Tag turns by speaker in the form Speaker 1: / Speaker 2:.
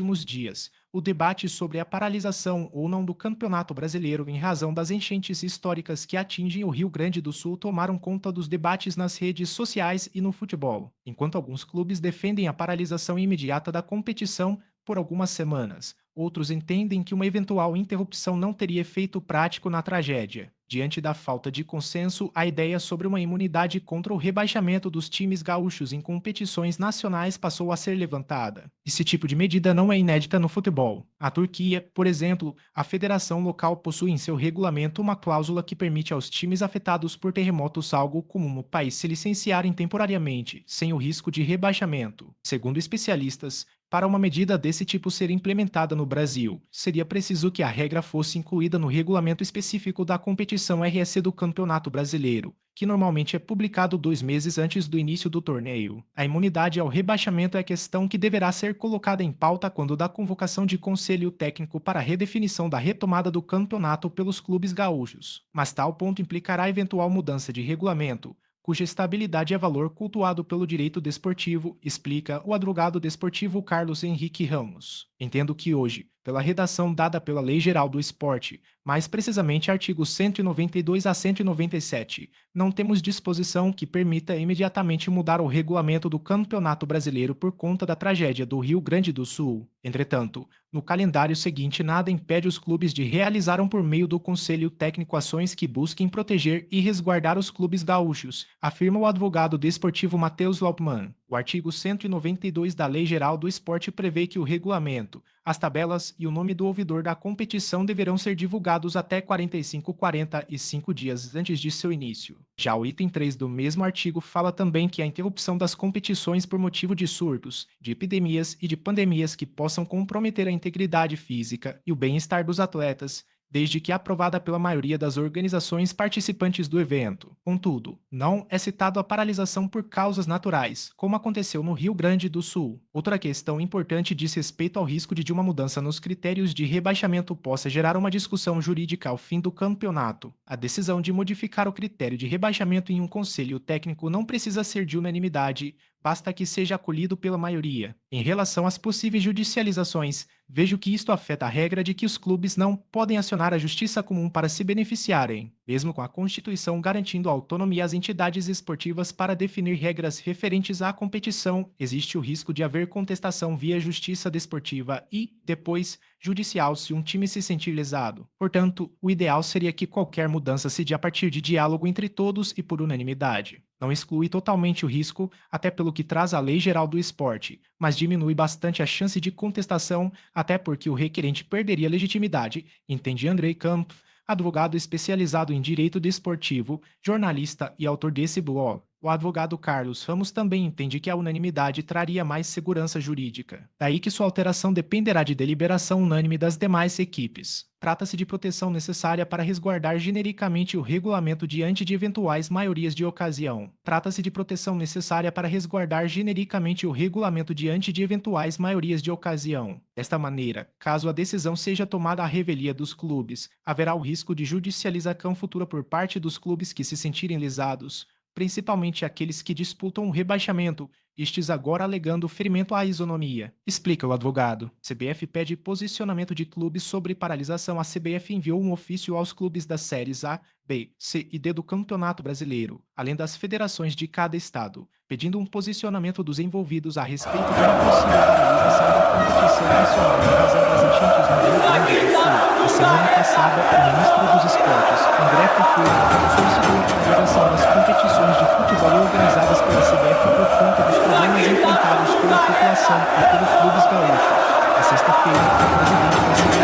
Speaker 1: últimos dias o debate sobre a paralisação ou não do Campeonato Brasileiro em razão das enchentes históricas que atingem o Rio Grande do Sul tomaram conta dos debates nas redes sociais e no futebol, enquanto alguns clubes defendem a paralisação imediata da competição por algumas semanas. Outros entendem que uma eventual interrupção não teria efeito prático na tragédia. Diante da falta de consenso, a ideia sobre uma imunidade contra o rebaixamento dos times gaúchos em competições nacionais passou a ser levantada. Esse tipo de medida não é inédita no futebol. A Turquia, por exemplo, a federação local possui em seu regulamento uma cláusula que permite aos times afetados por terremotos algo comum no país se licenciarem temporariamente, sem o risco de rebaixamento. Segundo especialistas, para uma medida desse tipo ser implementada no Brasil, seria preciso que a regra fosse incluída no regulamento específico da competição RSC do Campeonato Brasileiro, que normalmente é publicado 2 meses antes do início do torneio. A imunidade ao rebaixamento é questão que deverá ser colocada em pauta quando da convocação de conselho técnico para a redefinição da retomada do campeonato pelos clubes gaúchos. Mas tal ponto implicará eventual mudança de regulamento, cuja estabilidade é valor cultuado pelo direito desportivo, explica o advogado desportivo Carlos Henrique Ramos. Entendo que hoje, pela redação dada pela Lei Geral do Esporte, mais precisamente artigos 192 a 197, não temos disposição que permita imediatamente mudar o regulamento do Campeonato Brasileiro por conta da tragédia do Rio Grande do Sul. Entretanto, no calendário seguinte nada impede os clubes de realizarem por meio do Conselho Técnico ações que busquem proteger e resguardar os clubes gaúchos, afirma o advogado desportivo Matheus Laupmann. O artigo 192 da Lei Geral do Esporte prevê que o regulamento, as tabelas e o nome do ouvidor da competição deverão ser divulgados até 45 dias antes de seu início. Já o item 3 do mesmo artigo fala também que a interrupção das competições por motivo de surtos, de epidemias e de pandemias que possam comprometer a integridade física e o bem-estar dos atletas, desde que aprovada pela maioria das organizações participantes do evento. Contudo, não é citado a paralisação por causas naturais, como aconteceu no Rio Grande do Sul. Outra questão importante diz respeito ao risco de uma mudança nos critérios de rebaixamento possa gerar uma discussão jurídica ao fim do campeonato. A decisão de modificar o critério de rebaixamento em um conselho técnico não precisa ser de unanimidade, basta que seja acolhido pela maioria. Em relação às possíveis judicializações, vejo que isto afeta a regra de que os clubes não podem acionar a justiça comum para se beneficiarem, mesmo com a Constituição garantindo autonomia às entidades esportivas para definir regras referentes à competição, existe o risco de haver contestação via justiça desportiva e, depois, judicial se um time se sentir lesado. Portanto, o ideal seria que qualquer mudança se dê a partir de diálogo entre todos e por unanimidade. Não exclui totalmente o risco, até pelo que traz a Lei Geral do Esporte, mas diminui bastante a chance de contestação, até porque o requerente perderia legitimidade, entende Andrei Kampf, advogado especializado em direito desportivo, jornalista e autor desse blog. O advogado Carlos Ramos também entende que a unanimidade traria mais segurança jurídica. Daí que sua alteração dependerá de deliberação unânime das demais equipes. Trata-se de proteção necessária para resguardar genericamente o regulamento diante de eventuais maiorias de ocasião. Trata-se de proteção necessária para resguardar genericamente o regulamento diante de eventuais maiorias de ocasião. Desta maneira, caso a decisão seja tomada à revelia dos clubes, haverá o risco de judicialização futura por parte dos clubes que se sentirem lesados, principalmente aqueles que disputam o rebaixamento, estes agora alegando ferimento à isonomia. Explica o advogado. CBF pede posicionamento de clubes sobre paralisação. A CBF enviou um ofício aos clubes das séries A, B, C e D do Campeonato Brasileiro, além das federações de cada estado, pedindo um posicionamento dos envolvidos a respeito de uma possível paralisação da competição nacional em razão das enchentes no Rio Grande do Sul. Na semana passada, o ministro dos Esportes, André Fufuca, solicitou a paralisação das competições de futebol organizadas pela CBF por conta dos problemas enfrentados pela população e pelos clubes gaúchos. Na sexta-feira, o presidente da CBF